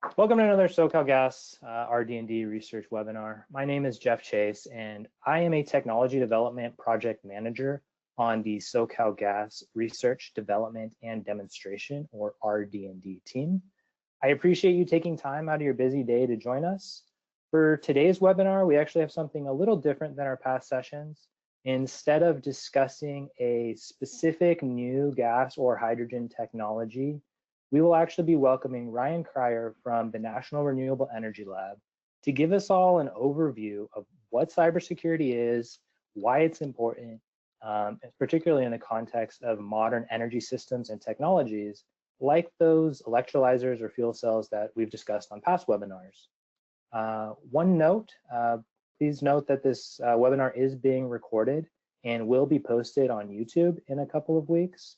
Welcome to another SoCalGas RD&D research webinar. My name is Jeff Chase, and I am a technology development project manager on the SoCalGas Research, Development, and Demonstration, or RD&D team. I appreciate you taking time out of your busy day to join us. For today's webinar, we actually have something a little different than our past sessions. Instead of discussing a specific new gas or hydrogen technology, we will actually be welcoming Ryan Cryer from the National Renewable Energy Lab to give us all an overview of what cybersecurity is, why it's important, particularly in the context of modern energy systems and technologies like those electrolyzers or fuel cells that we've discussed on past webinars. One note, please note that this webinar is being recorded and will be posted on YouTube in a couple of weeks.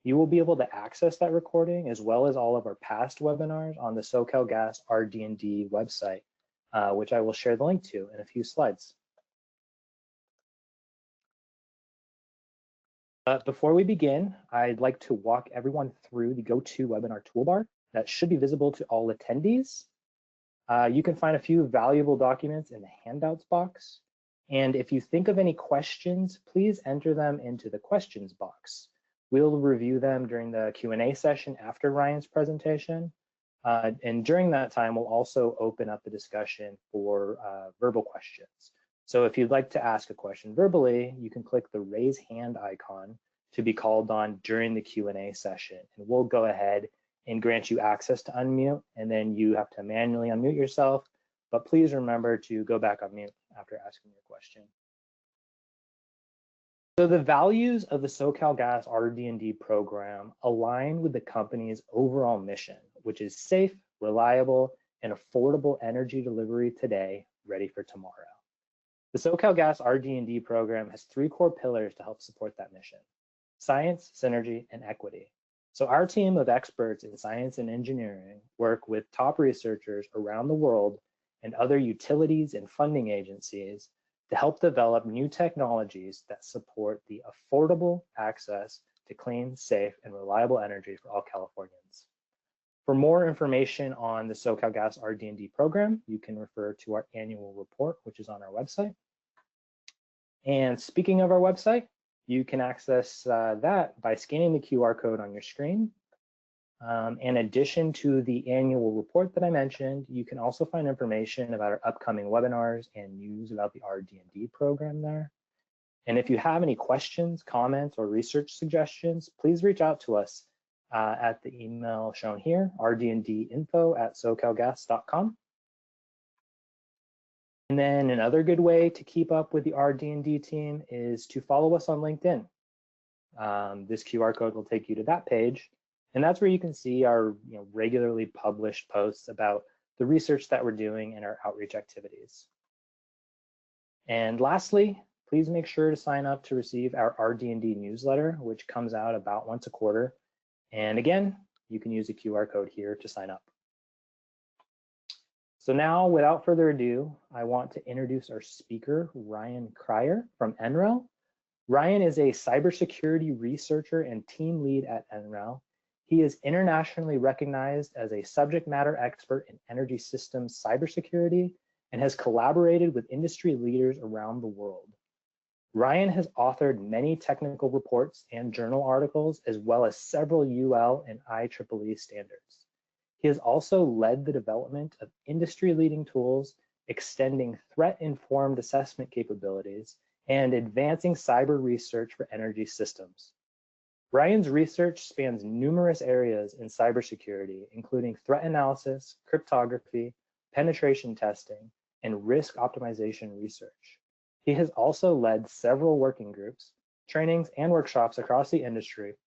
You will be able to access that recording as well as all of our past webinars on the SoCalGas RD&D website, which I will share the link to in a few slides. Before we begin, I'd like to walk everyone through the GoToWebinar toolbar that should be visible to all attendees. You can find a few valuable documents in the handouts box. And if you think of any questions, please enter them into the questions box. We'll review them during the Q&A session after Ryan's presentation. And during that time, we'll also open up the discussion for verbal questions. So if you'd like to ask a question verbally, you can click the raise hand icon to be called on during the Q&A session. And we'll go ahead and grant you access to unmute, and then you have to manually unmute yourself. But please remember to go back on mute after asking your question. So the values of the SoCalGas RD&D program align with the company's overall mission, which is safe, reliable, and affordable energy delivery today, ready for tomorrow. The SoCalGas RD&D program has three core pillars to help support that mission: science, synergy, and equity. So our team of experts in science and engineering work with top researchers around the world and other utilities and funding agencies to help develop new technologies that support the affordable access to clean, safe, and reliable energy for all Californians. For more information on the SoCalGas RD&D program, you can refer to our annual report, which is on our website. And speaking of our website, you can access that by scanning the QR code on your screen. In addition to the annual report that I mentioned, you can also find information about our upcoming webinars and news about the RD&D program there. And if you have any questions, comments, or research suggestions, please reach out to us at the email shown here, rdndinfo@socalgas.com. And then another good way to keep up with the RD&D team is to follow us on LinkedIn. This QR code will take you to that page. And that's where you can see our regularly published posts about the research that we're doing and our outreach activities. And lastly, please make sure to sign up to receive our RD&D newsletter, which comes out about once a quarter. And again, you can use the QR code here to sign up. So now, without further ado, I want to introduce our speaker, Ryan Cryer from NREL. Ryan is a cybersecurity researcher and team lead at NREL. He is internationally recognized as a subject matter expert in energy systems cybersecurity and has collaborated with industry leaders around the world. Ryan has authored many technical reports and journal articles, as well as several UL and IEEE standards. He has also led the development of industry-leading tools, extending threat-informed assessment capabilities, and advancing cyber research for energy systems. Ryan's research spans numerous areas in cybersecurity, including threat analysis, cryptography, penetration testing, and risk optimization research. He has also led several working groups, trainings, and workshops across the industry,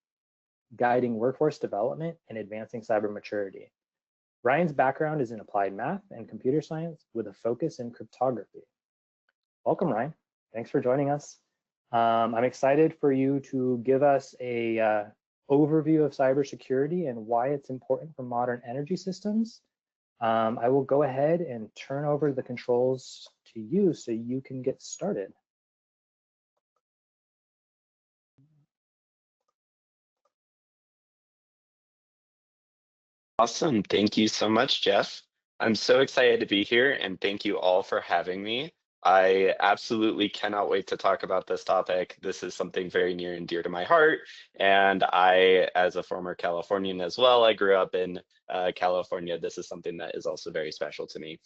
guiding workforce development and advancing cyber maturity. Ryan's background is in applied math and computer science with a focus in cryptography. Welcome, Ryan. Thanks for joining us. I'm excited for you to give us a overview of cybersecurity and why it's important for modern energy systems. I will go ahead and turn over the controls to you so you can get started. Awesome. Thank you so much, Jeff. I'm so excited to be here and thank you all for having me. I absolutely cannot wait to talk about this topic. This is something very near and dear to my heart. And I, as a former Californian as well, I grew up in California. This is something that is also very special to me.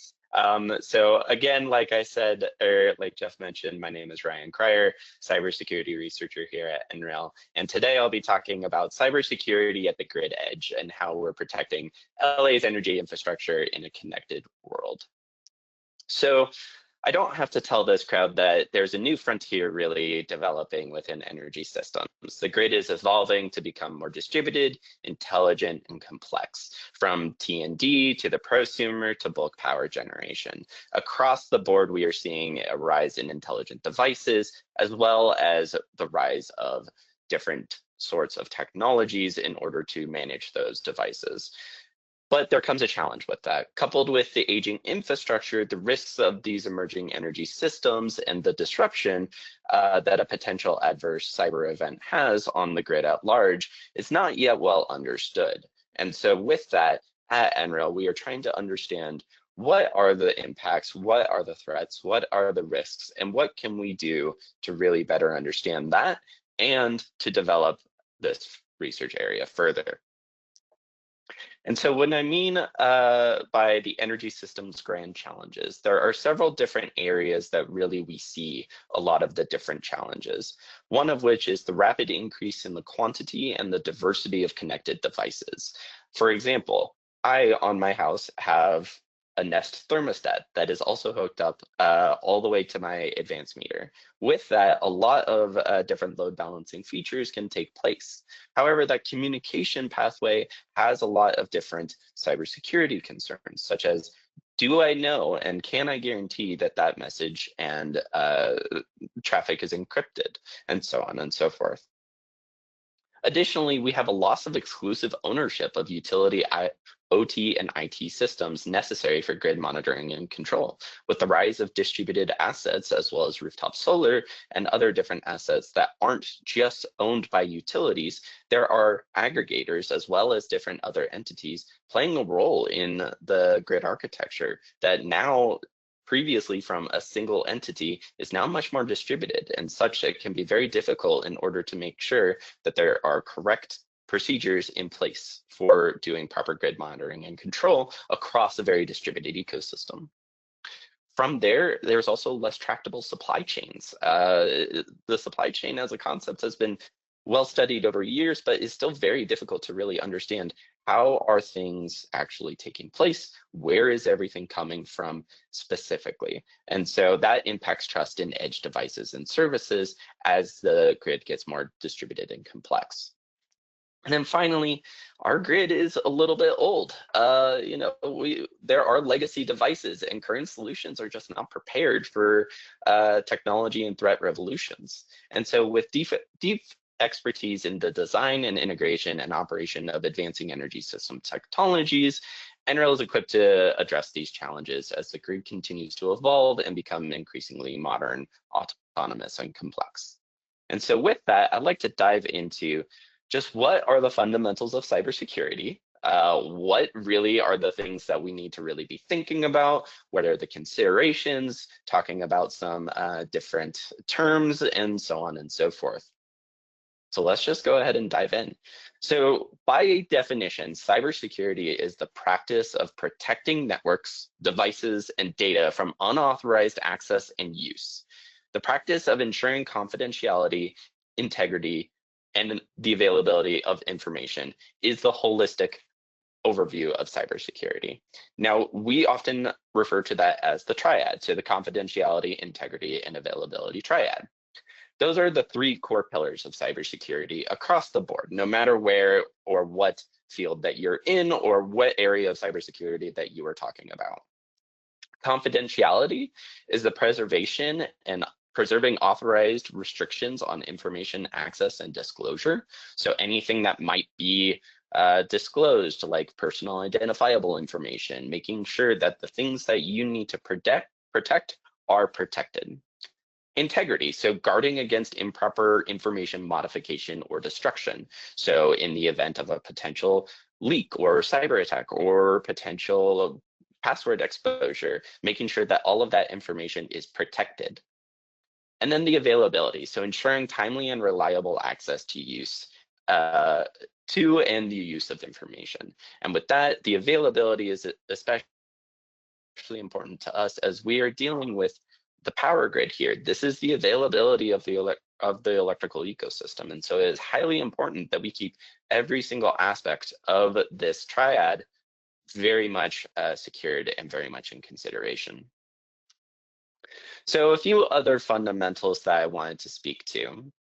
So again, like I said, or like Jeff mentioned, my name is Ryan Cryer, cybersecurity researcher here at NREL. And today I'll be talking about cybersecurity at the grid edge and how we're protecting LA's energy infrastructure in a connected world. So I don't have to tell this crowd that there's a new frontier really developing within energy systems. The grid is evolving to become more distributed, intelligent, and complex, from T&D to the prosumer to bulk power generation. Across the board, we are seeing a rise in intelligent devices, as well as the rise of different sorts of technologies in order to manage those devices. But there comes a challenge with that. Coupled with the aging infrastructure, the risks of these emerging energy systems and the disruption that a potential adverse cyber event has on the grid at large is not yet well understood. And so with that, at NREL, we are trying to understand what are the impacts, what are the threats, what are the risks, and what can we do to really better understand that and to develop this research area further. And so what I mean by the energy system's grand challenges, there are several different areas that really we see a lot of the different challenges. One of which is the rapid increase in the quantity and the diversity of connected devices. For example, I, on my house, have a Nest thermostat that is also hooked up all the way to my advanced meter. With that, a lot of different load balancing features can take place. However, that communication pathway has a lot of different cybersecurity concerns, such as, do I know and can I guarantee that that message and traffic is encrypted, and so on and so forth. Additionally, we have a loss of exclusive ownership of utility OT and IT systems necessary for grid monitoring and control. With the rise of distributed assets, as well as rooftop solar and other different assets that aren't just owned by utilities, there are aggregators as well as different other entities playing a role in the grid architecture that now, previously from a single entity, is now much more distributed, and such it can be very difficult in order to make sure that there are correct procedures in place for doing proper grid monitoring and control across a very distributed ecosystem. From there, there's also less tractable supply chains. The supply chain as a concept has been well studied over years, but is still very difficult to really understand. How are things actually taking place? Where is everything coming from specifically? And so that impacts trust in edge devices and services as the grid gets more distributed and complex. And then finally, our grid is a little bit old. There are legacy devices, and current solutions are just not prepared for technology and threat revolutions. And so with deep expertise in the design and integration and operation of advancing energy system technologies, NREL is equipped to address these challenges as the grid continues to evolve and become increasingly modern, autonomous, and complex. And so with that, I'd like to dive into just what are the fundamentals of cybersecurity? What really are the things that we need to really be thinking about? What are the considerations? Talking about some different terms and so on and so forth. So let's just go ahead and dive in. So by definition, cybersecurity is the practice of protecting networks, devices, and data from unauthorized access and use. The practice of ensuring confidentiality, integrity, and the availability of information is the holistic overview of cybersecurity. Now, we often refer to that as the triad, so the confidentiality, integrity, and availability triad. Those are the three core pillars of cybersecurity across the board, no matter where or what field that you're in or what area of cybersecurity that you are talking about. Confidentiality is the preservation and preserving authorized restrictions on information access and disclosure. So anything that might be disclosed, like personal identifiable information, making sure that the things that you need to protect are protected. Integrity, so guarding against improper information modification or destruction. So in the event of a potential leak or cyber attack or potential password exposure, making sure that all of that information is protected. And then the availability, so ensuring timely and reliable access to use to and the use of information. And with that, the availability is especially important to us as we are dealing with the power grid here. This is the availability of the electrical ecosystem. And so it is highly important that we keep every single aspect of this triad very much secured and very much in consideration. So a few other fundamentals that I wanted to speak to.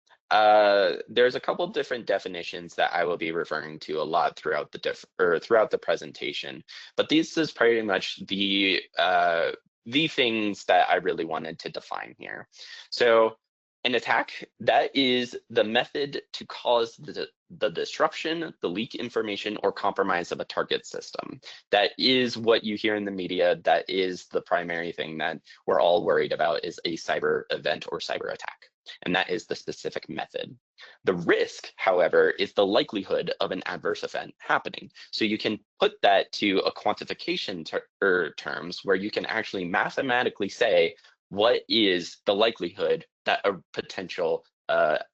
There's a couple different definitions that I will be referring to a lot throughout the presentation, but this is pretty much the things that I really wanted to define here. So an attack, that is the method to cause the disruption, the leak information, or compromise of a target system. That is what you hear in the media. That is the primary thing that we're all worried about, is a cyber event or cyber attack. And that is the specific method. The risk, however, is the likelihood of an adverse event happening. So you can put that to a quantification terms where you can actually mathematically say, what is the likelihood that a potential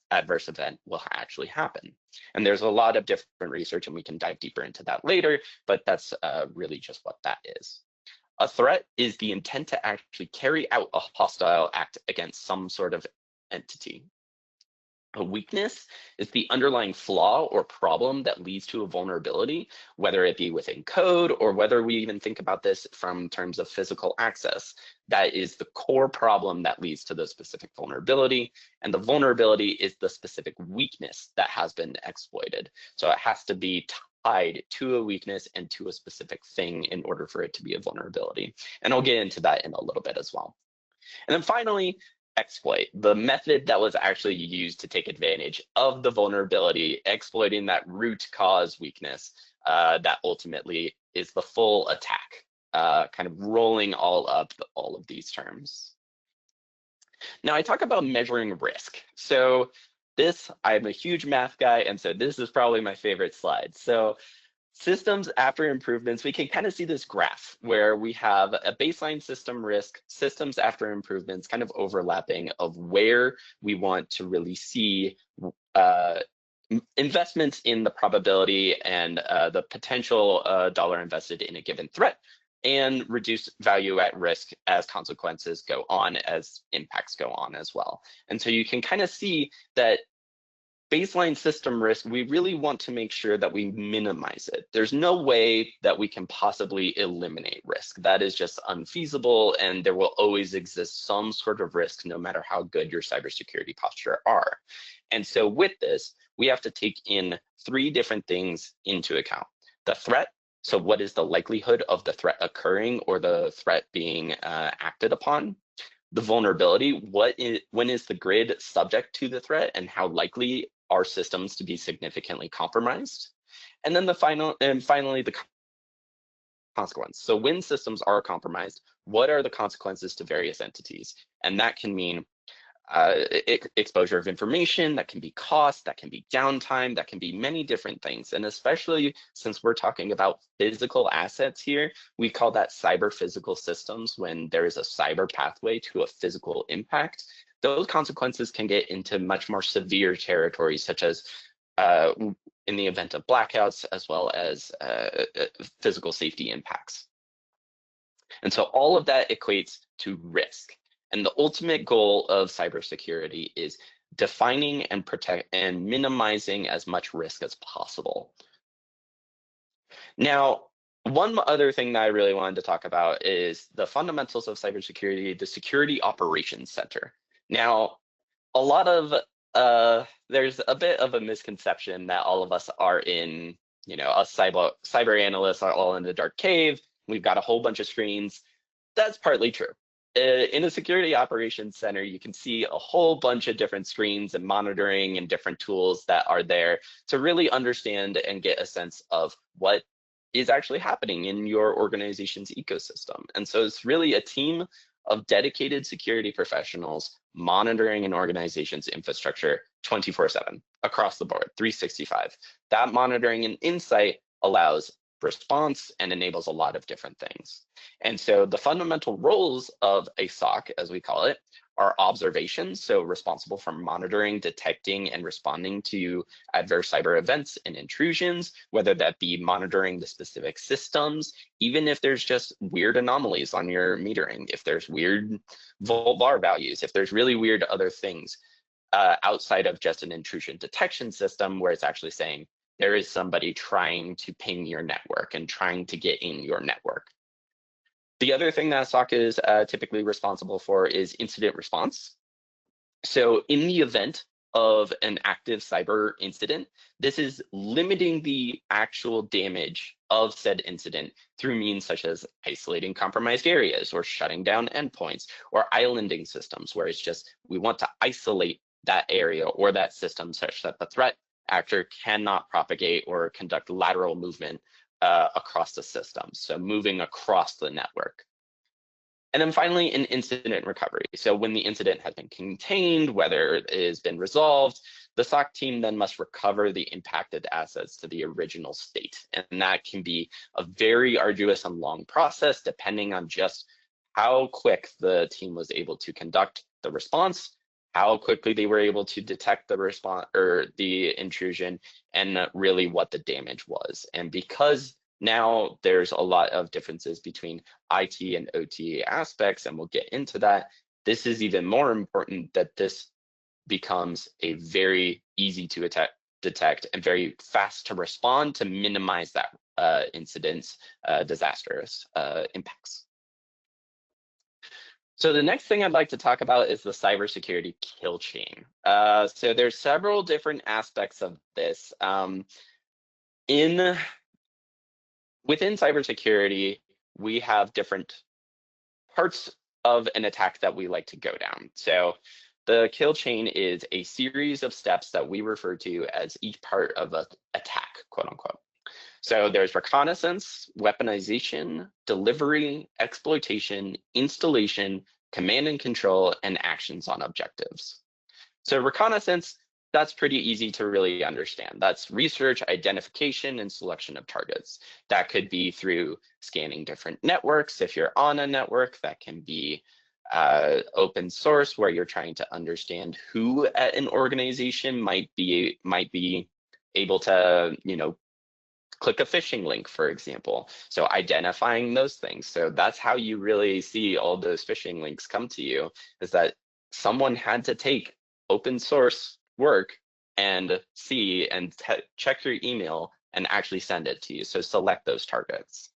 adverse event will actually happen? And there's a lot of different research, and we can dive deeper into that later, but that's really just what that is. A threat is the intent to actually carry out a hostile act against some sort of entity. A weakness is the underlying flaw or problem that leads to a vulnerability, whether it be within code or whether we even think about this from terms of physical access. That is the core problem that leads to the specific vulnerability, and the vulnerability is the specific weakness that has been exploited. So it has to be tied to a weakness and to a specific thing in order for it to be a vulnerability. And I'll get into that in a little bit as well. And then finally, exploit, the method that was actually used to take advantage of the vulnerability, exploiting that root cause weakness that ultimately is the full attack, kind of rolling all up all of these terms. Now I talk about measuring risk. So this, I'm a huge math guy, and so this is probably my favorite slide. So systems after improvements, we can kind of see this graph where we have a baseline system risk, systems after improvements kind of overlapping of where we want to really see investments in the probability and the potential dollar invested in a given threat, and reduce value at risk as consequences go on, as impacts go on as well. And so you can kind of see that baseline system risk, we really want to make sure that we minimize it. There's no way that we can possibly eliminate risk. That is just unfeasible, and there will always exist some sort of risk no matter how good your cybersecurity posture are. And so with this, we have to take in three different things into account. The threat, so what is the likelihood of the threat occurring or the threat being acted upon? The vulnerability, when is the grid subject to the threat and how likely are systems to be significantly compromised? And then finally, the consequence. So when systems are compromised, what are the consequences to various entities? And that can mean exposure of information, that can be cost, that can be downtime, that can be many different things. And especially since we're talking about physical assets here, we call that cyber physical systems. When there is a cyber pathway to a physical impact, those consequences can get into much more severe territories, such as in the event of blackouts, as well as physical safety impacts. And so all of that equates to risk. And the ultimate goal of cybersecurity is defining and protect and minimizing as much risk as possible. Now, one other thing that I really wanted to talk about is the fundamentals of cybersecurity, the Security Operations Center. Now, a lot of there's a bit of a misconception that all of us are in, us cyber analysts are all in the dark cave. We've got a whole bunch of screens. That's partly true. In a Security Operations Center, you can see a whole bunch of different screens and monitoring and different tools that are there to really understand and get a sense of what is actually happening in your organization's ecosystem. And so it's really a team of dedicated security professionals monitoring an organization's infrastructure 24/7 across the board, 365. That monitoring and insight allows response, and enables a lot of different things. And so the fundamental roles of a SOC, as we call it, are observation, so responsible for monitoring, detecting, and responding to adverse cyber events and intrusions, whether that be monitoring the specific systems, even if there's just weird anomalies on your metering, if there's weird volt var values, if there's really weird other things outside of just an intrusion detection system where it's actually saying, there is somebody trying to ping your network and trying to get in your network. The other thing that SOC is typically responsible for is incident response. So in the event of an active cyber incident, this is limiting the actual damage of said incident through means such as isolating compromised areas or shutting down endpoints or islanding systems, where it's just, we want to isolate that area or that system such that the threat actor cannot propagate or conduct lateral movement across the system, so moving across the network. And then finally, an incident recovery. So when the incident has been contained, whether it has been resolved, the SOC team then must recover the impacted assets to the original state. And that can be a very arduous and long process, depending on just how quick the team was able to conduct the response, how quickly they were able to detect the response or the intrusion, and really what the damage was. And because now there's a lot of differences between IT and OT aspects, and we'll get into that, this is even more important that this becomes a very easy to detect and very fast to respond to minimize that incident's disastrous impacts. So the next thing I'd like to talk about is the cybersecurity kill chain. So there's several different aspects of this. Within cybersecurity, we have different parts of an attack that we like to go down. So the kill chain is a series of steps that we refer to as each part of an attack, quote unquote. So there's reconnaissance, weaponization, delivery, exploitation, installation, command and control, and actions on objectives. So reconnaissance, that's pretty easy to really understand. That's research, identification, and selection of targets. That could be through scanning different networks. If you're on a network, that can be open source, where you're trying to understand who at an organization might be able to, click a phishing link, for example. So identifying those things. So that's how you really see all those phishing links come to you, is that someone had to take open source work and see and check your email and actually send it to you. So select those targets.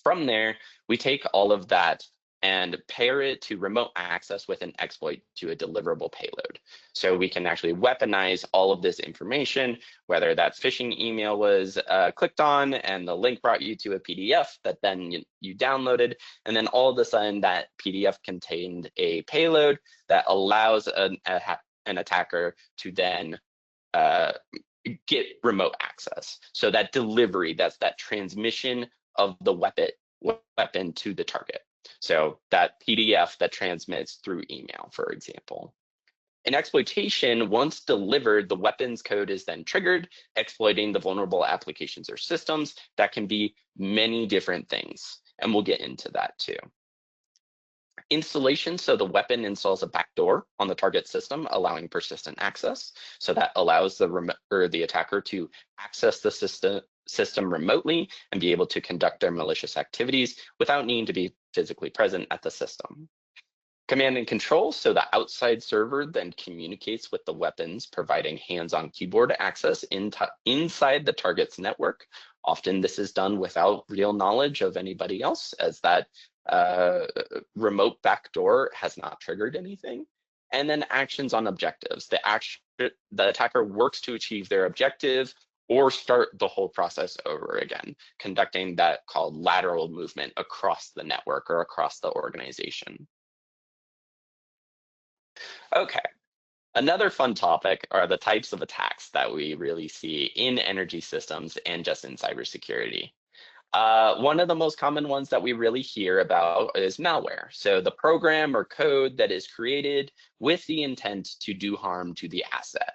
From there, we take all of that and pair it to remote access with an exploit to a deliverable payload. So we can actually weaponize all of this information, whether that phishing email was clicked on and the link brought you to a PDF that then you downloaded, and then all of a sudden that PDF contained a payload that allows an attacker to then get remote access. So that delivery, that's that transmission of the weapon to the target. So that PDF that transmits through email, for example. In exploitation, once delivered, the weapons code is then triggered, exploiting the vulnerable applications or systems. That can be many different things, and we'll get into that too. Installation, so the weapon installs a backdoor on the target system, allowing persistent access. So that allows the attacker to access the system remotely and be able to conduct their malicious activities without needing to be physically present at the system. Command and control, so the outside server then communicates with the weapons, providing hands-on keyboard access inside the target's network. Often this is done without real knowledge of anybody else, as that remote backdoor has not triggered anything. And then actions on objectives. The attacker works to achieve their objective or start the whole process over again, conducting that called lateral movement across the network or across the organization. Okay, another fun topic are the types of attacks that we really see in energy systems and just in cybersecurity. One of the most common ones that we really hear about is malware. So the program or code that is created with the intent to do harm to the asset.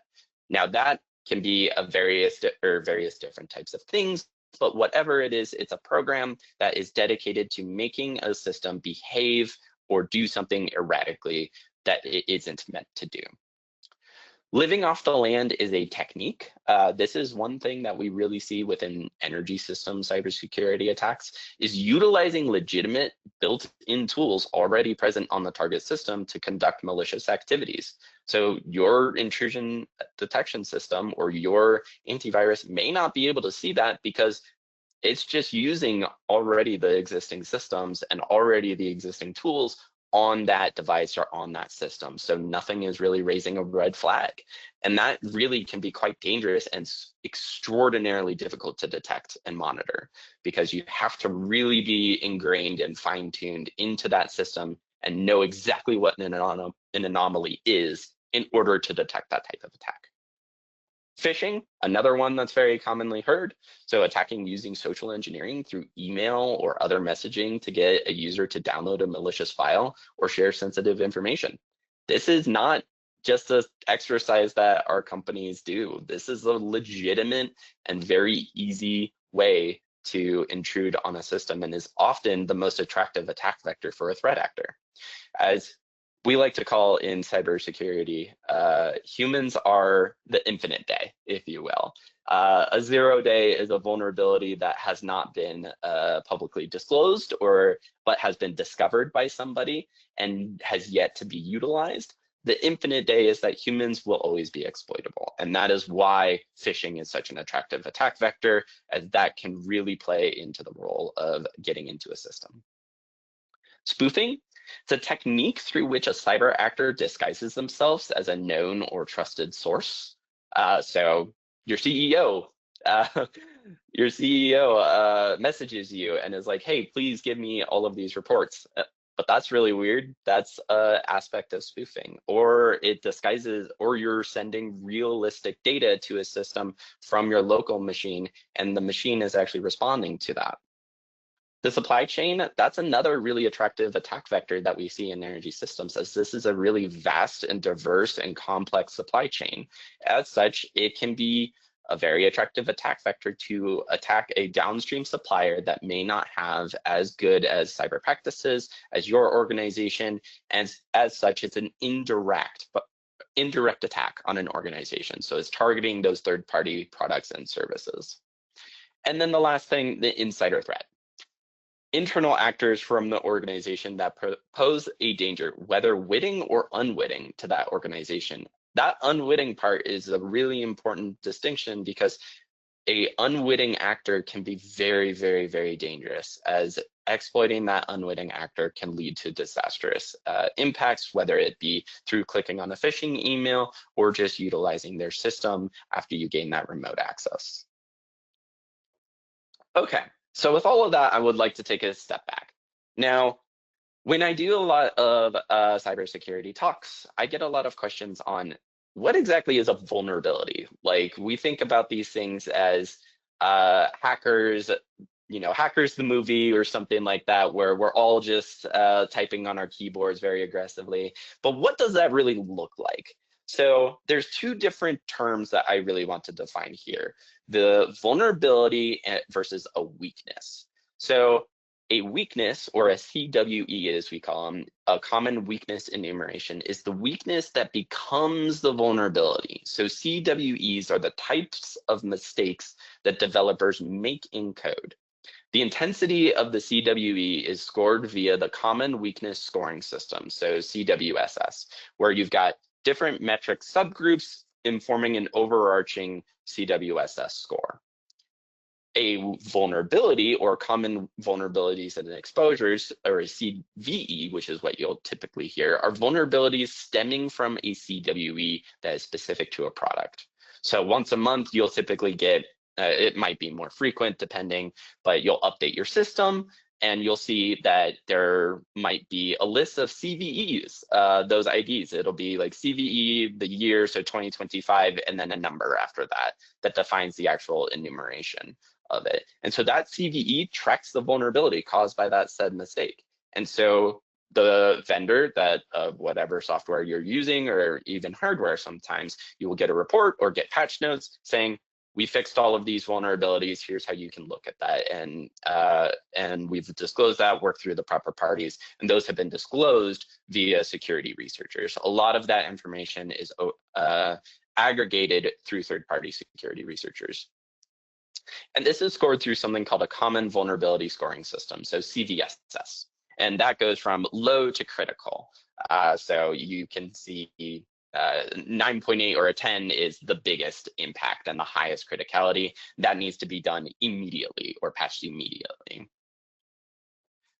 Now that can be various different types of things, but whatever it is, it's a program that is dedicated to making a system behave or do something erratically that it isn't meant to do. Living off the land is a technique. This is one thing that we really see within energy system cybersecurity attacks, is utilizing legitimate built-in tools already present on the target system to conduct malicious activities. So your intrusion detection system or your antivirus may not be able to see that because it's just using already the existing systems and already the existing tools on that device or on that system. So nothing is really raising a red flag. And that really can be quite dangerous and extraordinarily difficult to detect and monitor, because you have to really be ingrained and fine-tuned into that system and know exactly what an anomaly is in order to detect that type of attack. Phishing, another one that's very commonly heard. So attacking using social engineering through email or other messaging to get a user to download a malicious file or share sensitive information. This is not just an exercise that our companies do. This is a legitimate and very easy way to intrude on a system and is often the most attractive attack vector for a threat actor. As we like to call in cybersecurity, humans are the infinite day, if you will. A 0 day is a vulnerability that has not been publicly disclosed but has been discovered by somebody and has yet to be utilized. The infinite day is that humans will always be exploitable. And that is why phishing is such an attractive attack vector, as that can really play into the role of getting into a system. Spoofing. It's a technique through which a cyber actor disguises themselves as a known or trusted source. So your CEO, messages you and is like, "Hey, please give me all of these reports." But that's really weird. That's an aspect of spoofing. Or it disguises, or you're sending realistic data to a system from your local machine, and the machine is actually responding to that. The supply chain, that's another really attractive attack vector that we see in energy systems, as this is a really vast and diverse and complex supply chain. As such, it can be a very attractive attack vector to attack a downstream supplier that may not have as good as cyber practices as your organization, and as such, it's an indirect attack on an organization. So it's targeting those third-party products and services. And then the last thing, the insider threat. Internal actors from the organization that pose a danger, whether witting or unwitting, to that organization. That unwitting part is a really important distinction, because a unwitting actor can be very, very, very dangerous, as exploiting that unwitting actor can lead to disastrous impacts, whether it be through clicking on a phishing email or just utilizing their system after you gain that remote access. Okay. So with all of that, I would like to take a step back. Now, when I do a lot of cybersecurity talks, I get a lot of questions on what exactly is a vulnerability. Like, we think about these things as hackers, Hackers the movie or something like that, where we're all just typing on our keyboards very aggressively. But what does that really look like? So there's two different terms that I really want to define here: the vulnerability versus a weakness. So a weakness, or a CWE as we call them, a common weakness enumeration, is the weakness that becomes the vulnerability. So CWEs are the types of mistakes that developers make in code. The intensity of the CWE is scored via the common weakness scoring system, so CWSS, where you've got different metric subgroups informing an overarching CWSS score. A vulnerability, or common vulnerabilities and exposures, or a CVE, which is what you'll typically hear, are vulnerabilities stemming from a CWE that is specific to a product. So once a month, you'll typically get, it might be more frequent depending, but you'll update your system and you'll see that there might be a list of CVEs, those IDs. It'll be like CVE, the year, so 2025, and then a number after that defines the actual enumeration of it. And so that CVE tracks the vulnerability caused by that said mistake. And so the vendor that of whatever software you're using, or even hardware, sometimes you will get a report or get patch notes saying, we fixed all of these vulnerabilities. Here's how you can look at that. And we've disclosed that, worked through the proper parties, and those have been disclosed via security researchers. A lot of that information is aggregated through third-party security researchers. And this is scored through something called a common vulnerability scoring system, so CVSS. And that goes from low to critical. So you can see 9.8 or a 10 is the biggest impact and the highest criticality. That needs to be done immediately or patched immediately.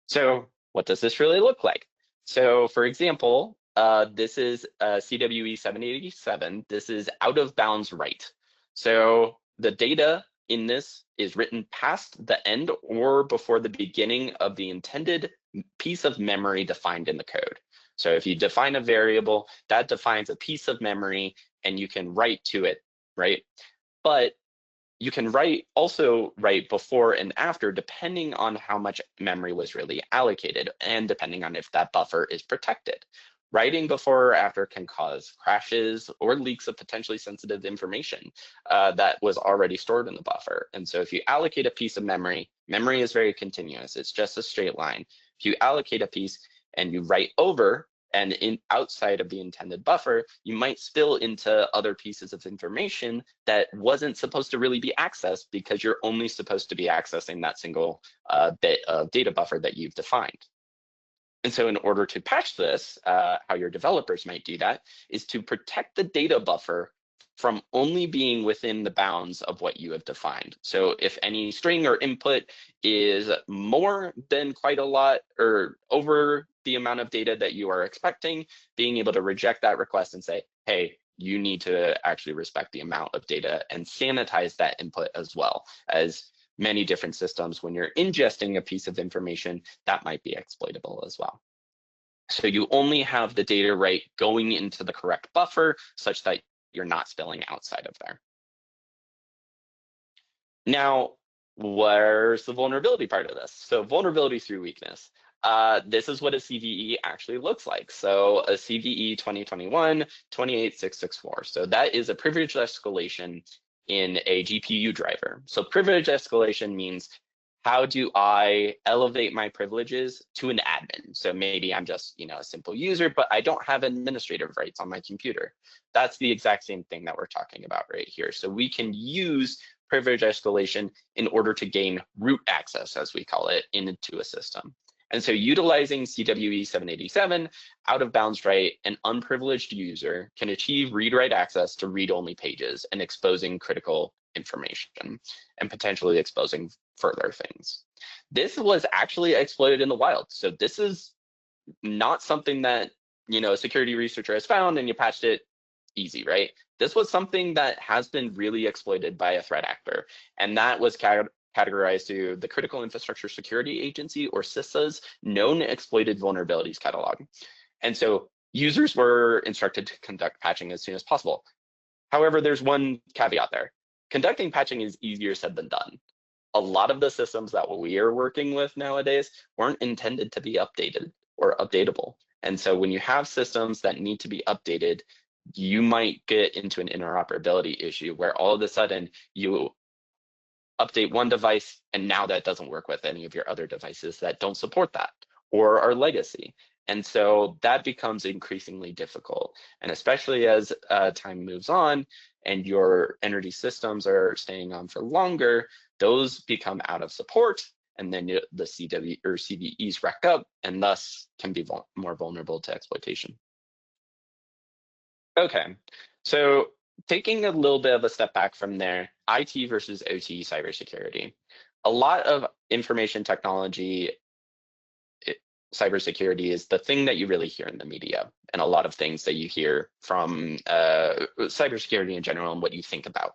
So what does this really look like? So for example, this is CWE 787. This is out of bounds write. So the data in this is written past the end or before the beginning of the intended piece of memory defined in the code. So if you define a variable, that defines a piece of memory and you can write to it, right? But you can also write before and after, depending on how much memory was really allocated and depending on if that buffer is protected. Writing before or after can cause crashes or leaks of potentially sensitive information that was already stored in the buffer. And so if you allocate a piece of memory, memory is very continuous. It's just a straight line. If you allocate a piece and you write over and outside of the intended buffer, you might spill into other pieces of information that wasn't supposed to really be accessed because you're only supposed to be accessing that single bit of data buffer that you've defined. And so in order to patch this, how your developers might do that is to protect the data buffer from only being within the bounds of what you have defined. So if any string or input is more than quite a lot or over the amount of data that you are expecting, being able to reject that request and say, hey, you need to actually respect the amount of data and sanitize that input as well. As many different systems, when you're ingesting a piece of information, that might be exploitable as well. So you only have the data right going into the correct buffer such that you're not spilling outside of there. Now, where's the vulnerability part of this? So vulnerability through weakness. This is what a CVE actually looks like. So a CVE 2021-28664. So that is a privilege escalation in a GPU driver. So privilege escalation means how do I elevate my privileges to an admin? So maybe I'm just, a simple user, but I don't have administrative rights on my computer. That's the exact same thing that we're talking about right here. So we can use privilege escalation in order to gain root access, as we call it, into a system. And so utilizing CWE 787, out of bounds write, an unprivileged user can achieve read-write access to read-only pages and exposing critical information and potentially exposing further things. This was actually exploited in the wild. So this is not something that, a security researcher has found and you patched it easy, right? This was something that has been really exploited by a threat actor. And that was categorized to the Critical Infrastructure Security Agency, or CISA's known exploited vulnerabilities catalog. And so users were instructed to conduct patching as soon as possible. However, there's one caveat there. Conducting patching is easier said than done. A lot of the systems that we are working with nowadays weren't intended to be updated or updatable. And so when you have systems that need to be updated, you might get into an interoperability issue where all of a sudden you update one device and now that doesn't work with any of your other devices that don't support that or are legacy. And so that becomes increasingly difficult. And especially as time moves on and your energy systems are staying on for longer, those become out of support, and then the CW or CVEs rack up and thus can be more vulnerable to exploitation. Okay, so taking a little bit of a step back from there, IT versus OT cybersecurity. A lot of information technology cybersecurity is the thing that you really hear in the media, and a lot of things that you hear from cybersecurity in general and what you think about,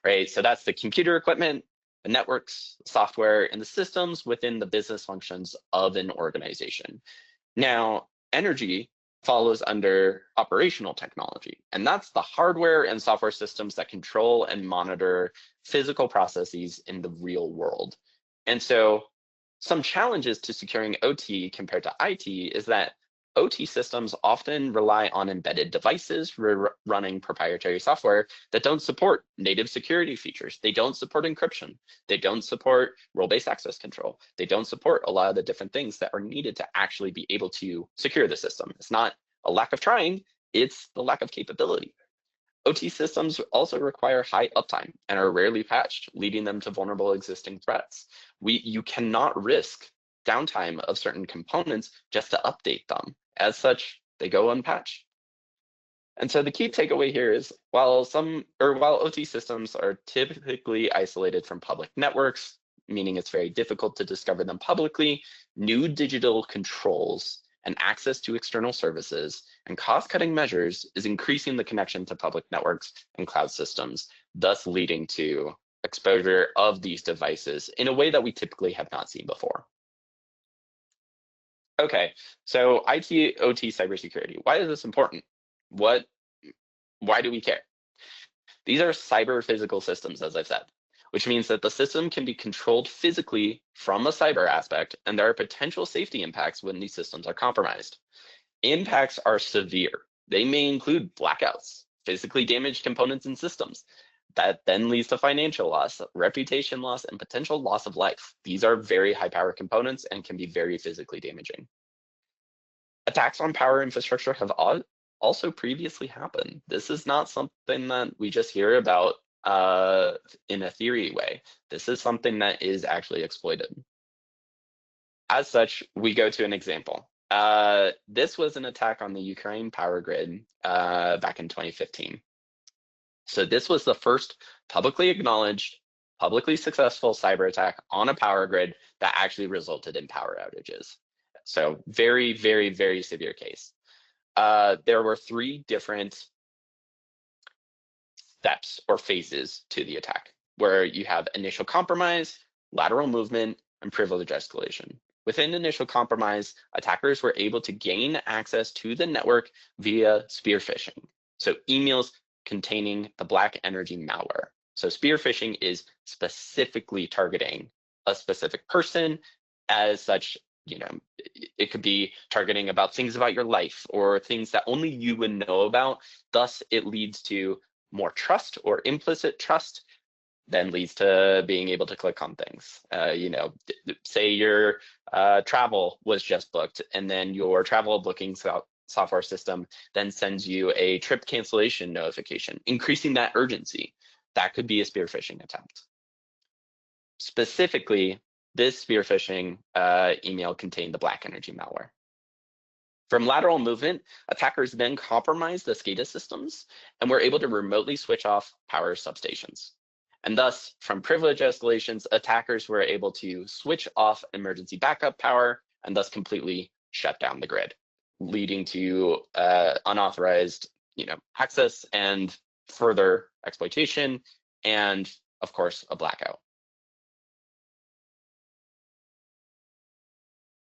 right? So that's the computer equipment, the networks, software, and the systems within the business functions of an organization. Now, energy follows under operational technology, and that's the hardware and software systems that control and monitor physical processes in the real world. And so some challenges to securing OT compared to IT is that OT systems often rely on embedded devices running proprietary software that don't support native security features. They don't support encryption. They don't support role-based access control. They don't support a lot of the different things that are needed to actually be able to secure the system. It's not a lack of trying, it's the lack of capability. OT systems also require high uptime and are rarely patched, leading them to vulnerable existing threats. You cannot risk downtime of certain components just to update them. As such, they go unpatched. And so the key takeaway here is while OT systems are typically isolated from public networks, meaning it's very difficult to discover them publicly, new digital controls and access to external services and cost-cutting measures is increasing the connection to public networks and cloud systems, thus leading to exposure of these devices in a way that we typically have not seen before. Okay, so IT, OT, cybersecurity. Why is this important? Why do we care? These are cyber physical systems, as I've said, which means that the system can be controlled physically from a cyber aspect, and there are potential safety impacts when these systems are compromised. Impacts are severe. They may include blackouts, physically damaged components and systems. That then leads to financial loss, reputation loss, and potential loss of life. These are very high power components and can be very physically damaging. Attacks on power infrastructure have also previously happened. This is not something that we just hear about in a theory way. This is something that is actually exploited. As such, we go to an example. This was an attack on the Ukraine power grid back in 2015. So this was the first publicly acknowledged, publicly successful cyber attack on a power grid that actually resulted in power outages. So very, very, very severe case. There were 3 different steps or phases to the attack, where you have initial compromise, lateral movement, and privilege escalation. Within initial compromise, attackers were able to gain access to the network via spear phishing. So emails containing the black energy malware. So spear phishing is specifically targeting a specific person. As such, it could be targeting about things about your life or things that only you would know about. Thus, it leads to more trust or implicit trust, then leads to being able to click on things. Say your travel was just booked, and then your travel booking software system then sends you a trip cancellation notification, increasing that urgency. That could be a spear phishing attempt. Specifically, this spear phishing email contained the black energy malware. From lateral movement, attackers then compromised the SCADA systems and were able to remotely switch off power substations. And thus, from privilege escalations, attackers were able to switch off emergency backup power and thus completely shut down the grid, leading to unauthorized access and further exploitation, and of course, a blackout.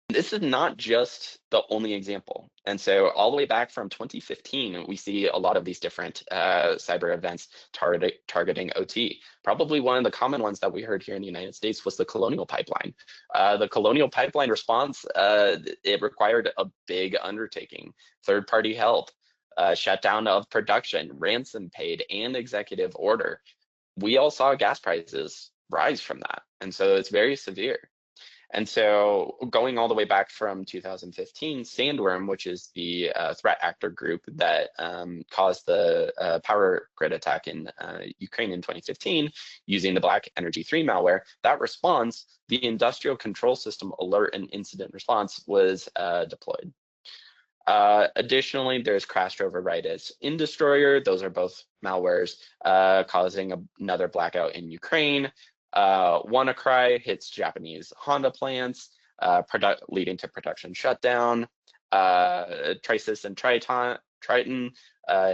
This is not just the only example. And so all the way back from 2015, we see a lot of these different cyber events targeting OT. Probably one of the common ones that we heard here in the United States was the Colonial Pipeline. The Colonial Pipeline response, it required a big undertaking, third-party help, shutdown of production, ransom paid, and executive order. We all saw gas prices rise from that. And so it's very severe. And so going all the way back from 2015, Sandworm, which is the threat actor group that caused the power grid attack in Ukraine in 2015, using the Black Energy 3 malware, that response, the industrial control system alert and incident response, was deployed. Additionally, there's Crash Over Rightus Indestroyer. Those are both malwares causing another blackout in Ukraine. WannaCry hits Japanese Honda plants, leading to production shutdown. Trisis and Triton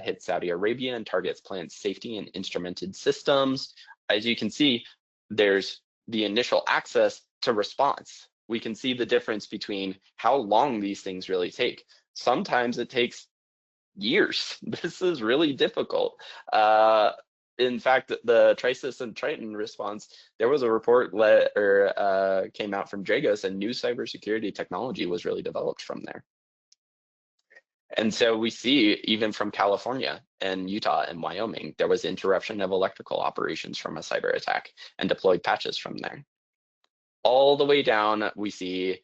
hit Saudi Arabia and targets plant safety and instrumented systems. As you can see, there's the initial access to response. We can see the difference between how long these things really take. Sometimes it takes years. This is really difficult. In fact, the Trisis and Triton response, there was a report came out from Dragos, and new cybersecurity technology was really developed from there. And so we see even from California and Utah and Wyoming, there was interruption of electrical operations from a cyber attack and deployed patches from there. All the way down, we see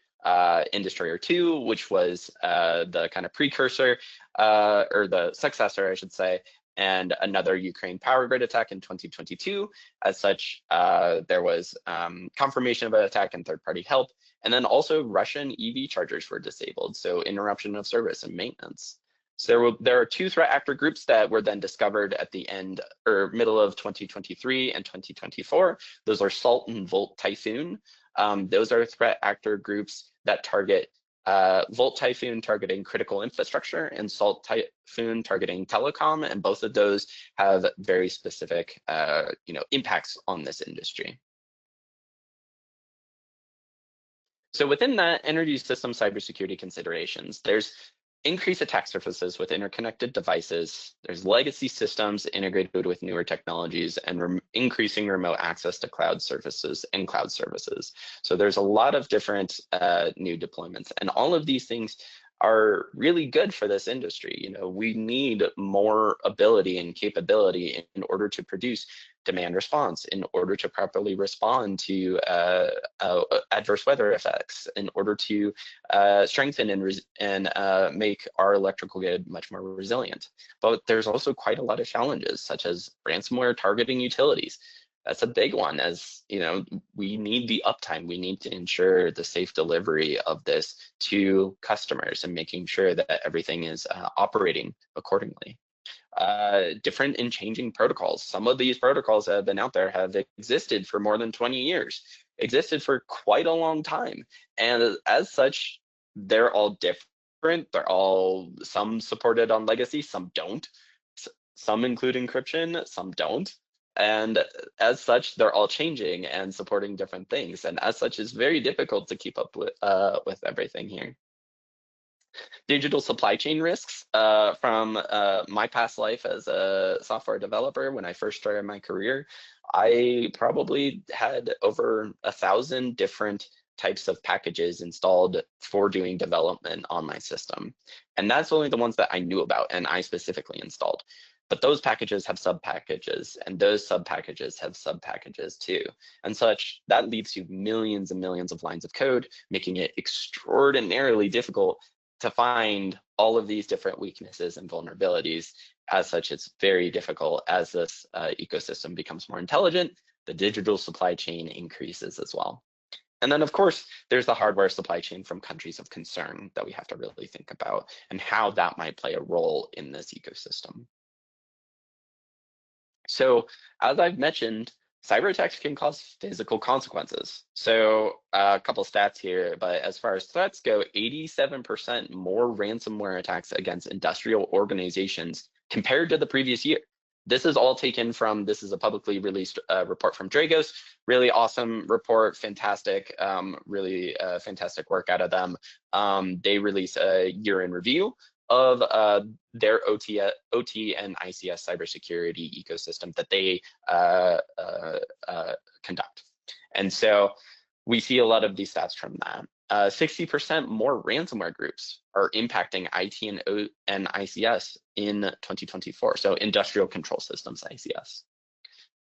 Industry 2, which was the kind of precursor or the successor, I should say, and another Ukraine power grid attack in 2022. As such, there was confirmation of an attack and third-party help. And then also Russian EV chargers were disabled, so interruption of service and maintenance. So there are two threat actor groups that were then discovered at the end or middle of 2023 and 2024. Those are SALT and Volt Typhoon. Those are threat actor groups that target Volt Typhoon targeting critical infrastructure and SALT Typhoon targeting telecom, and both of those have very specific impacts on this industry. So within that energy system cybersecurity considerations, there's increased attack surfaces with interconnected devices. There's legacy systems integrated with newer technologies and increasing remote access to cloud services and cloud services. So there's a lot of different new deployments, and all of these things are really good for this industry. You know, we need more ability and capability in order to produce demand response, in order to properly respond to adverse weather effects, in order to strengthen and make our electrical grid much more resilient. But there's also quite a lot of challenges, such as ransomware targeting utilities. That's a big one, as you know, we need the uptime. We need to ensure the safe delivery of this to customers and making sure that everything is operating accordingly. Different and changing protocols. Some of these protocols that have been out there have existed for more than 20 years, existed for quite a long time. And as such, they're all different. They're all, some supported on legacy, some don't. Some include encryption, some don't. And as such, they're all changing and supporting different things. And as such, it's very difficult to keep up with everything here. Digital supply chain risks from my past life as a software developer. When I first started my career, I probably had over 1,000 different types of packages installed for doing development on my system. And that's only the ones that I knew about and I specifically installed. But those packages have sub-packages, and those sub-packages have sub-packages too. And such, that leads to millions and millions of lines of code, making it extraordinarily difficult to find all of these different weaknesses and vulnerabilities. As such, it's very difficult. As this ecosystem becomes more intelligent, the digital supply chain increases as well. And then, of course, there's the hardware supply chain from countries of concern that we have to really think about and how that might play a role in this ecosystem. So as I've mentioned, cyber attacks can cause physical consequences. So a couple stats here, but as far as threats go, 87% more ransomware attacks against industrial organizations compared to the previous year. This is all taken from, this is a publicly released report from Dragos. Really awesome report, fantastic, really fantastic work out of them. They release a year in review of their OT and ICS cybersecurity ecosystem that they conduct. And so we see a lot of these stats from that. 60% more ransomware groups are impacting IT and ICS in 2024, so industrial control systems, ICS.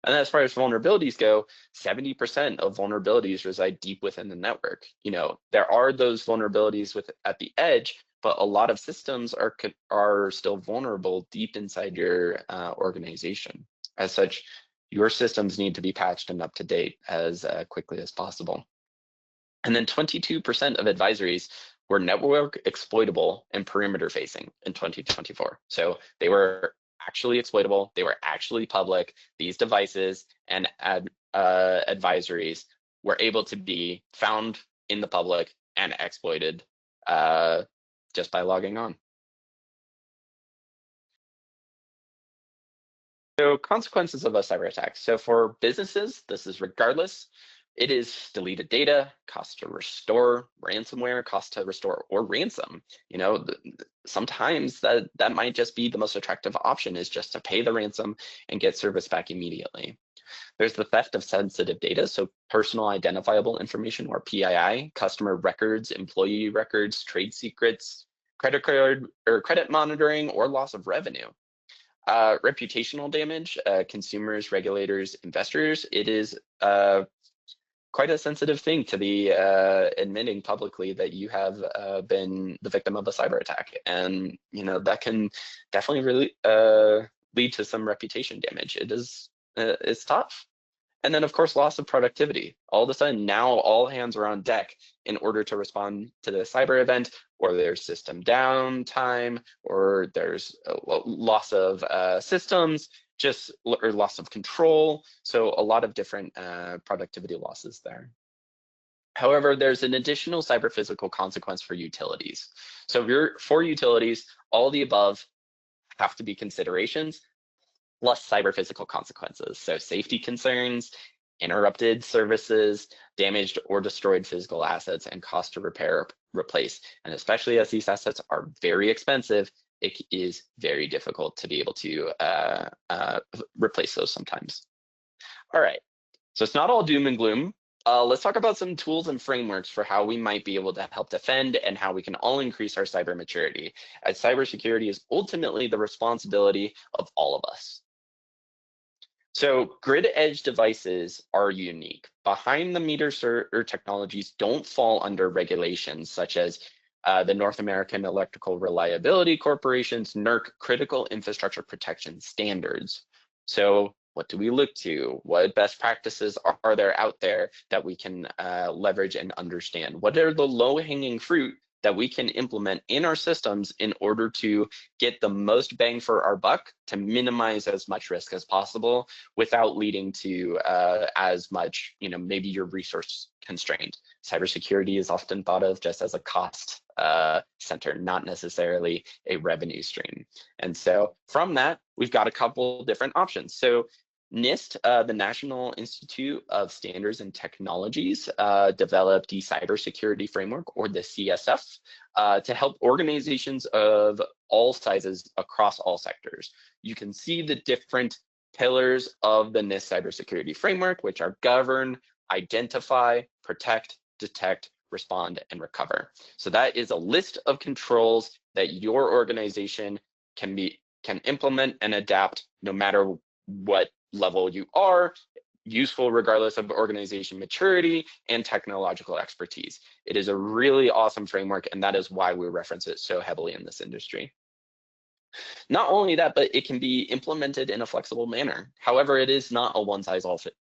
And as far as vulnerabilities go, 70% of vulnerabilities reside deep within the network. You know, there are those vulnerabilities at the edge, but a lot of systems are still vulnerable deep inside your organization. As such, your systems need to be patched and up to date as quickly as possible. And then 22% of advisories were network exploitable and perimeter facing in 2024. So they were actually exploitable, they were actually public. These devices and advisories were able to be found in the public and exploited just by logging on. So consequences of a cyber attack. So for businesses, this is regardless. It is deleted data, cost to restore, ransomware, cost to restore, or ransom. You know, sometimes that might just be the most attractive option, is just to pay the ransom and get service back immediately. There's the theft of sensitive data, so personal identifiable information, or PII, customer records, employee records, trade secrets, credit card or credit monitoring, or loss of revenue. Reputational damage, consumers, regulators, investors, it is quite a sensitive thing to be admitting publicly that you have been the victim of a cyber attack. And, that can definitely really lead to some reputation damage. It's tough. And then, of course, loss of productivity. All of a sudden, now all hands are on deck in order to respond to the cyber event, or there's system downtime, or there's a loss of systems, or loss of control. So a lot of different productivity losses there. However, there's an additional cyber physical consequence for utilities. So for utilities, all the above have to be considerations, plus cyber physical consequences. So safety concerns, interrupted services, damaged or destroyed physical assets, and cost to repair, replace. And especially as these assets are very expensive, it is very difficult to be able to replace those sometimes. All right, so it's not all doom and gloom. Let's talk about some tools and frameworks for how we might be able to help defend and how we can all increase our cyber maturity, as cybersecurity is ultimately the responsibility of all of us. So grid edge devices are unique. Behind the meter technologies don't fall under regulations such as the North American Electrical Reliability Corporation's NERC Critical Infrastructure Protection Standards. So what do we look to? What best practices are there out there that we can leverage and understand? What are the low-hanging fruit that we can implement in our systems in order to get the most bang for our buck to minimize as much risk as possible without leading to as much, maybe you're resource constrained. Cybersecurity is often thought of just as a cost center, not necessarily a revenue stream. And so from that, we've got a couple different options. So NIST, the National Institute of Standards and Technologies, developed the Cybersecurity Framework, or the CSF, to help organizations of all sizes across all sectors. You can see the different pillars of the NIST Cybersecurity Framework, which are govern, identify, protect, detect, respond, and recover. So that is a list of controls that your organization can implement and adapt no matter what level you are, useful regardless of organization maturity and technological expertise. It is a really awesome framework, and that is why we reference it so heavily in this industry. Not only that, but it can be implemented in a flexible manner. However, it is not a one-size-all-fit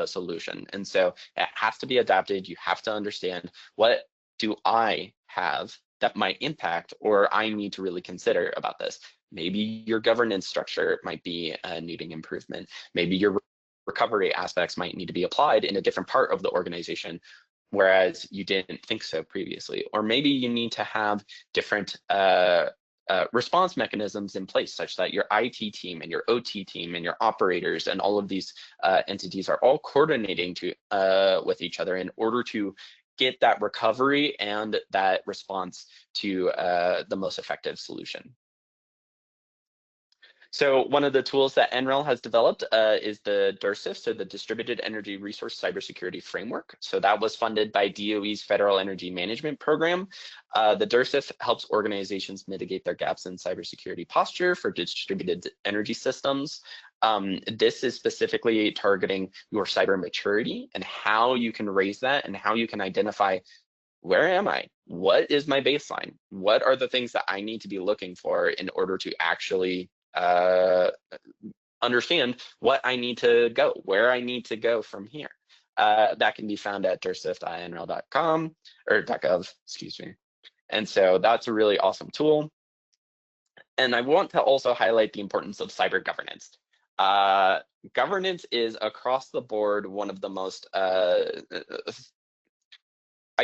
solution. And so it has to be adapted. You have to understand, what do I have that might impact or I need to really consider about this? Maybe your governance structure might be needing improvement. Maybe your recovery aspects might need to be applied in a different part of the organization, whereas you didn't think so previously. Or maybe you need to have different response mechanisms in place, such that your IT team and your OT team and your operators and all of these entities are all coordinating with each other in order to get that recovery and that response to the most effective solution. So one of the tools that NREL has developed is the DERCIF, so the Distributed Energy Resource Cybersecurity Framework. So that was funded by DOE's Federal Energy Management Program. The DERCIF helps organizations mitigate their gaps in cybersecurity posture for distributed energy systems. This is specifically targeting your cyber maturity and how you can raise that and how you can identify, where am I? What is my baseline? What are the things that I need to be looking for in order to actually understand what I need to go, where I need to go from here. That can be found at dercif.nrel.com or .gov, excuse me. And so that's a really awesome tool. And I want to also highlight the importance of cyber governance. Governance is across the board one of the most, I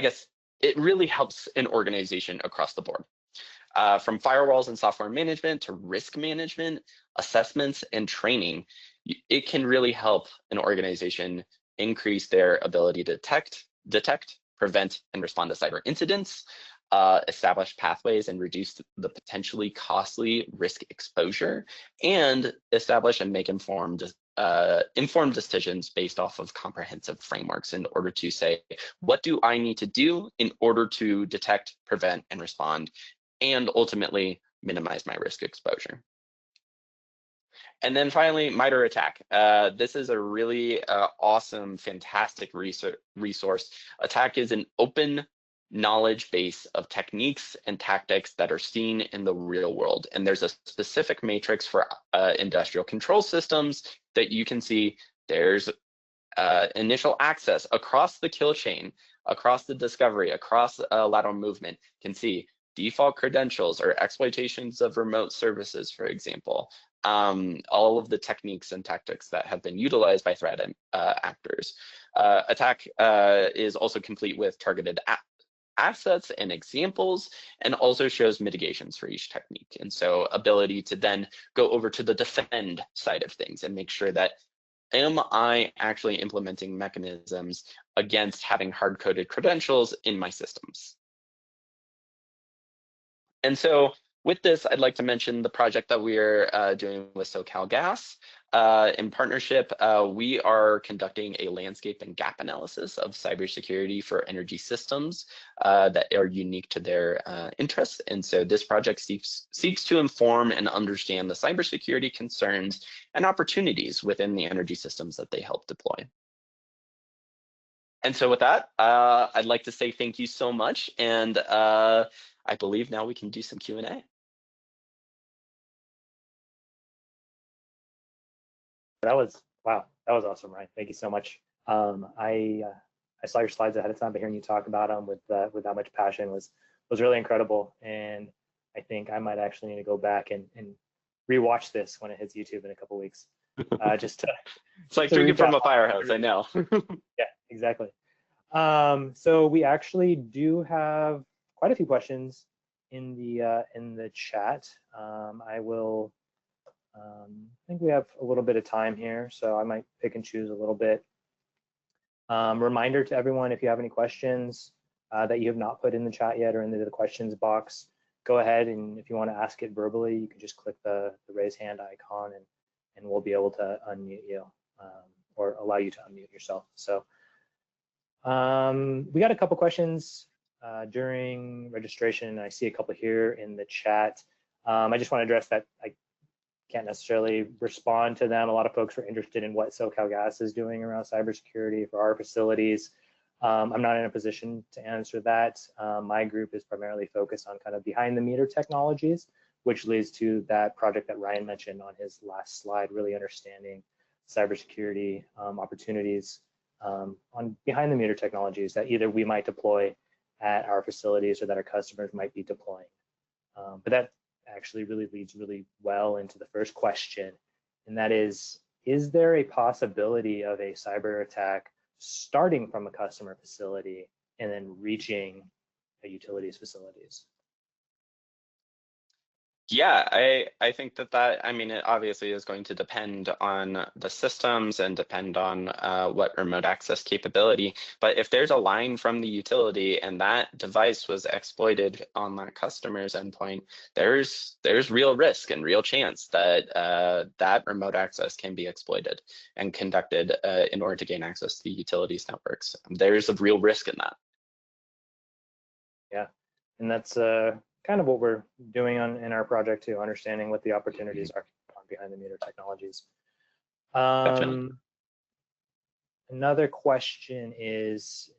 guess, it really helps an organization across the board. From firewalls and software management to risk management, assessments, and training, it can really help an organization increase their ability to detect, prevent, and respond to cyber incidents, establish pathways and reduce the potentially costly risk exposure, and establish and make informed informed decisions based off of comprehensive frameworks in order to say, what do I need to do in order to detect, prevent, and respond, and ultimately minimize my risk exposure. And then finally, MITRE ATT&CK. This is a really awesome, fantastic resource. ATT&CK is an open knowledge base of techniques and tactics that are seen in the real world. And there's a specific matrix for industrial control systems that you can see. There's initial access across the kill chain, across the discovery, across lateral movement. You can see default credentials or exploitations of remote services, for example. All of the techniques and tactics that have been utilized by threat actors. ATT&CK is also complete with targeted assets and examples, and also shows mitigations for each technique. And so ability to then go over to the defend side of things and make sure that, am I actually implementing mechanisms against having hard-coded credentials in my systems? And so with this, I'd like to mention the project that we're doing with SoCalGas. In partnership, we are conducting a landscape and gap analysis of cybersecurity for energy systems that are unique to their interests. And so this project seeks to inform and understand the cybersecurity concerns and opportunities within the energy systems that they help deploy. And so with that, I'd like to say thank you so much. And I believe now we can do some Q&A. Wow, that was awesome, Ryan. Thank you so much. I saw your slides ahead of time, but hearing you talk about them with that much passion was really incredible. And I think I might actually need to go back and rewatch this when it hits YouTube in a couple weeks. Just to it's like drinking from a firehouse. I know. Yeah, exactly. So we actually do have quite a few questions in the chat. I think we have a little bit of time here, so I might pick and choose a little bit. Reminder to everyone, if you have any questions that you have not put in the chat yet or into the questions box, go ahead, and if you want to ask it verbally, you can just click the raise hand icon and we'll be able to unmute you or allow you to unmute yourself. So we got a couple questions during registration. I see a couple here in the chat. I just want to address that I can't necessarily respond to them. A lot of folks are interested in what SoCalGas is doing around cybersecurity for our facilities. I'm not in a position to answer that. My group is primarily focused on kind of behind the meter technologies, which leads to that project that Ryan mentioned on his last slide, really understanding cybersecurity opportunities on behind the meter technologies that either we might deploy at our facilities or that our customers might be deploying. But that actually really leads really well into the first question, and that is there a possibility of a cyber attack starting from a customer facility and then reaching a utilities facilities? Yeah, I think that I mean, it obviously is going to depend on the systems and depend on what remote access capability. But if there's a line from the utility and that device was exploited on that customer's endpoint, there's real risk and real chance that that remote access can be exploited and conducted in order to gain access to the utilities networks. There's a real risk in that. Yeah, and that's kind of what we're doing in our project too, understanding what the opportunities are on behind the meter technologies. Another question is,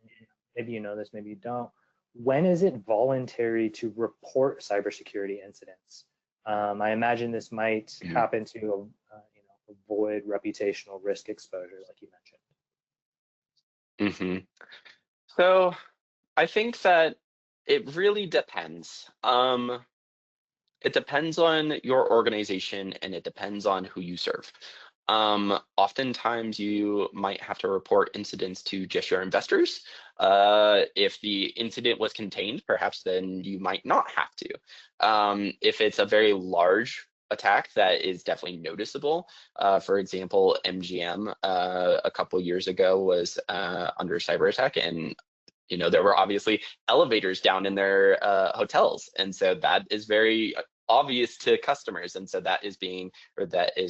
maybe you know this, maybe you don't. When is it voluntary to report cybersecurity incidents? I imagine this might happen to avoid reputational risk exposure, like you mentioned. So I think that it really depends. It depends on your organization and it depends on who you serve. Oftentimes you might have to report incidents to just your investors. If the incident was contained, perhaps then you might not have to. If it's a very large attack that is definitely noticeable, for example, MGM a couple years ago was under cyber attack, and there were obviously elevators down in their hotels, and so that is very obvious to customers, and so that is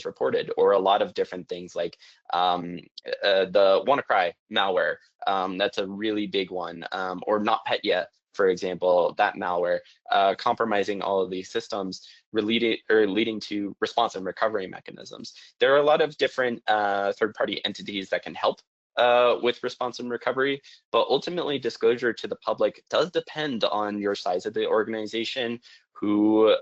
reported. Or a lot of different things like the WannaCry malware, that's a really big one, or NotPetya, for example, that malware compromising all of these systems, leading to response and recovery mechanisms. There are a lot of different third-party entities that can help with response and recovery, but ultimately disclosure to the public does depend on your size of the organization, who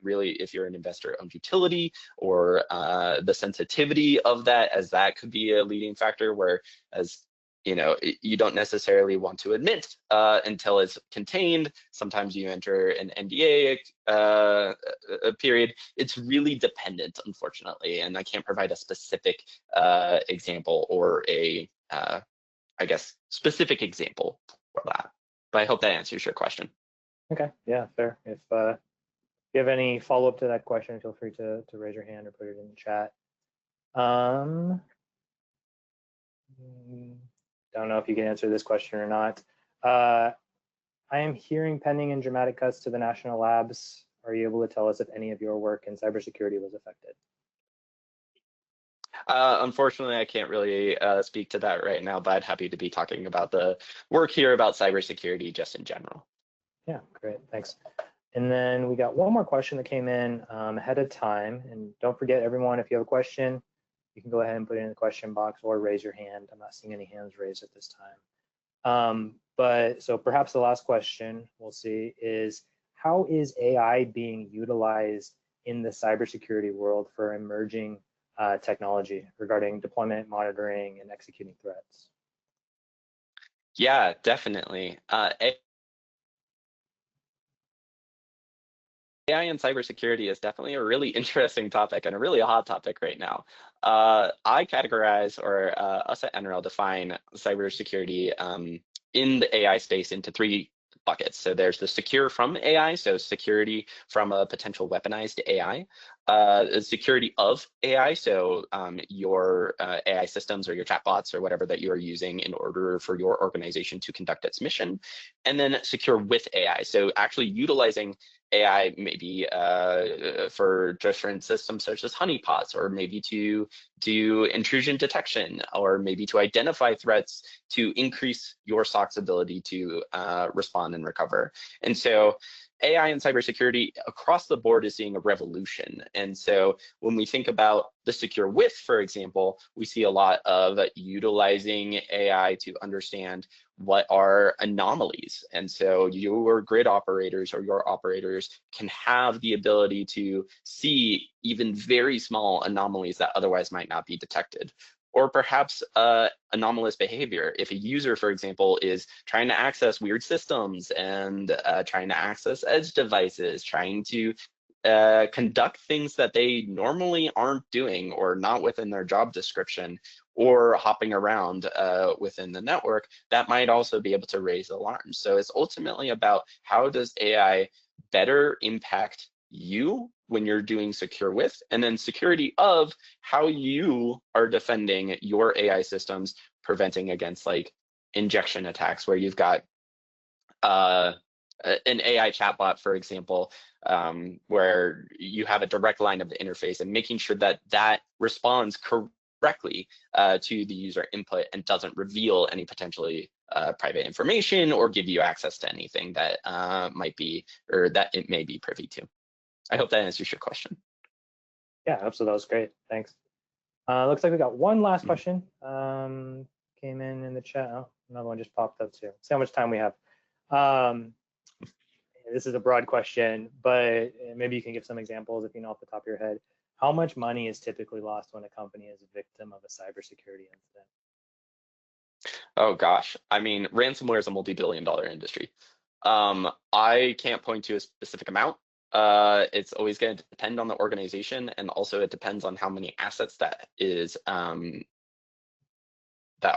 really, if you're an investor-owned utility, or the sensitivity of that, as that could be a leading factor, where, as you know, you don't necessarily want to admit until it's contained. Sometimes you enter an NDA period. It's really dependent, unfortunately, and I can't provide a specific example or a, I guess, specific example for that. But I hope that answers your question. Okay, yeah, fair. If you have any follow-up to that question, feel free to raise your hand or put it in the chat. Don't know if you can answer this question or not. I am hearing pending and dramatic cuts to the national labs. Are you able to tell us if any of your work in cybersecurity was affected? Unfortunately, I can't really speak to that right now, but I'm happy to be talking about the work here about cybersecurity just in general. Yeah, great, thanks. And then we got one more question that came in ahead of time. And don't forget, everyone, if you have a question, you can go ahead and put it in the question box or raise your hand. I'm not seeing any hands raised at this time. But so perhaps the last question we'll see is, how is AI being utilized in the cybersecurity world for emerging technology regarding deployment, monitoring, and executing threats? Yeah, definitely. AI and cybersecurity is definitely a really interesting topic and a really hot topic right now. I categorize, or us at NREL define cybersecurity in the AI space into three buckets. So there's the secure from AI, so security from a potential weaponized AI, security of AI, so your AI systems or your chatbots or whatever that you are using in order for your organization to conduct its mission, and then secure with AI, so actually utilizing AI maybe for different systems such as honeypots, or maybe to do intrusion detection, or maybe to identify threats to increase your SOC's ability to respond and recover. And so AI and cybersecurity across the board is seeing a revolution. And so when we think about the secure with, for example, we see a lot of utilizing AI to understand what are anomalies. And so your grid operators or your operators can have the ability to see even very small anomalies that otherwise might not be detected. Or perhaps anomalous behavior. If a user, for example, is trying to access weird systems and trying to access edge devices, trying to conduct things that they normally aren't doing or not within their job description, or hopping around within the network, that might also be able to raise alarms. So it's ultimately about, how does AI better impact you when you're doing secure with, and then security of how you are defending your AI systems, preventing against like injection attacks, where you've got an AI chatbot, for example, where you have a direct line of the interface, and making sure that that responds correctly to the user input and doesn't reveal any potentially private information or give you access to anything that might be, or that it may be privy to. I hope that answers your question. Yeah, I hope so. That was great. Thanks. Looks like we got one last question came in the chat. Oh, another one just popped up too. See how much time we have. This is a broad question, but maybe you can give some examples if you know off the top of your head. How much money is typically lost when a company is a victim of a cybersecurity incident? Oh gosh, I mean, ransomware is a multi-billion-dollar industry. I can't point to a specific amount. It's always going to depend on the organization, and also it depends on how many assets that is that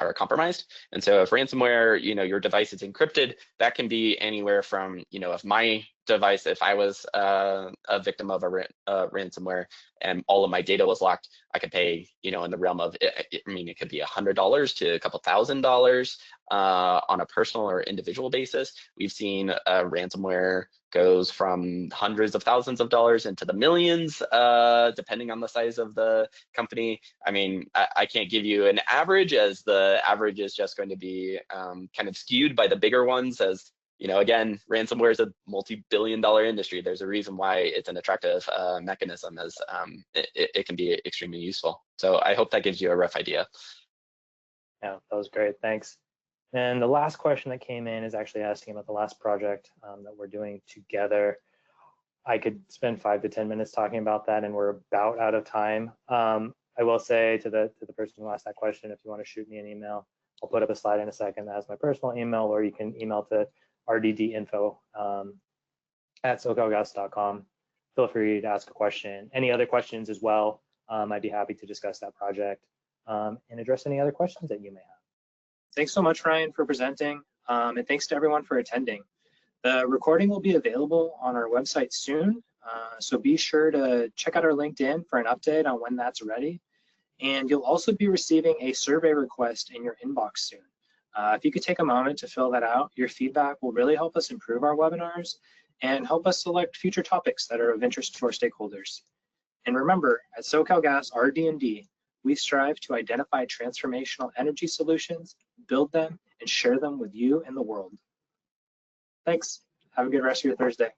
are compromised. And so if ransomware, your device is encrypted, that can be anywhere from, if my device, if I was a victim of a ransomware and all of my data was locked, I could pay, in the realm of, I mean, it could be $100 to a couple $1,000 on a personal or individual basis. We've seen ransomware goes from hundreds of thousands of dollars into the millions, depending on the size of the company. I mean, I can't give you an average, as the average is just going to be kind of skewed by the bigger ones, as again, ransomware is a multi-billion-dollar industry. There's a reason why it's an attractive mechanism, as it can be extremely useful. So I hope that gives you a rough idea. Yeah, that was great. Thanks. And the last question that came in is actually asking about the last project that we're doing together. I could spend 5 to 10 minutes talking about that, and we're about out of time. I will say to the person who asked that question, if you want to shoot me an email, I'll put up a slide in a second that has my personal email, or you can email to rddinfo at SoCalGas.com. Feel free to ask a question. Any other questions as well, I'd be happy to discuss that project and address any other questions that you may have. Thanks so much, Ryan, for presenting, and thanks to everyone for attending. The recording will be available on our website soon, so be sure to check out our LinkedIn for an update on when that's ready. And you'll also be receiving a survey request in your inbox soon. If you could take a moment to fill that out, your feedback will really help us improve our webinars and help us select future topics that are of interest to our stakeholders. And remember, at SoCalGas RD&D, we strive to identify transformational energy solutions, build them, and share them with you and the world. Thanks. Have a good rest of your Thursday.